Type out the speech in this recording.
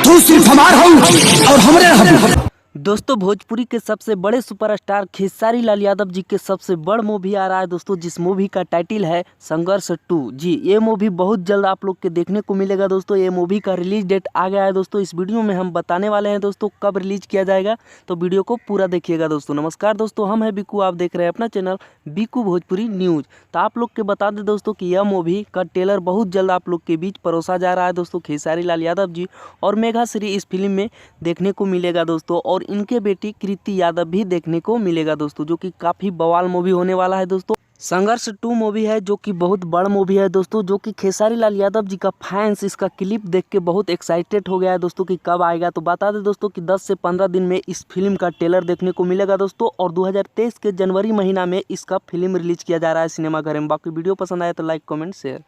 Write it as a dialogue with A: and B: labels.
A: तू सिर्फ हमार हूँ और हमरे रहबू।
B: दोस्तों भोजपुरी के सबसे बड़े सुपरस्टार खेसारी लाल यादव जी के सबसे बड़ मूवी आ रहा है दोस्तों, जिस मूवी का टाइटल है संघर्ष 2। जी ये मूवी बहुत जल्द आप लोग के देखने को मिलेगा दोस्तों। ये मूवी का रिलीज डेट आ गया है दोस्तों। इस वीडियो में हम बताने वाले हैं दोस्तों कब रिलीज किया जाएगा, तो वीडियो को पूरा देखिएगा दोस्तों। नमस्कार दोस्तों, हम हैं बिकू, आप देख रहे हैं अपना चैनल बिकू भोजपुरी न्यूज़। तो आप लोग के बता दें दोस्तों कि यह मूवी का ट्रेलर बहुत जल्द आप लोग के बीच परोसा जा रहा है दोस्तों। खेसारी लाल यादव जी और मेघा श्री इस फिल्म में देखने को मिलेगा दोस्तों, और इनके बेटी कृति यादव भी देखने को मिलेगा दोस्तों, जो कि काफ़ी बवाल मूवी होने वाला है दोस्तों। संघर्ष 2 मूवी है जो कि बहुत बड़ा मूवी है दोस्तों, जो कि खेसारी लाल यादव जी का फैंस इसका क्लिप देख के बहुत एक्साइटेड हो गया है दोस्तों कि कब आएगा। तो बता दें दोस्तों कि 10 से 15 दिन में इस फिल्म का ट्रेलर देखने को मिलेगा दोस्तों, और 2023 के जनवरी महीना में इसका फिल्म रिलीज किया जा रहा है सिनेमाघर में। बाकी वीडियो पसंद आया तो लाइक कमेंट शेयर।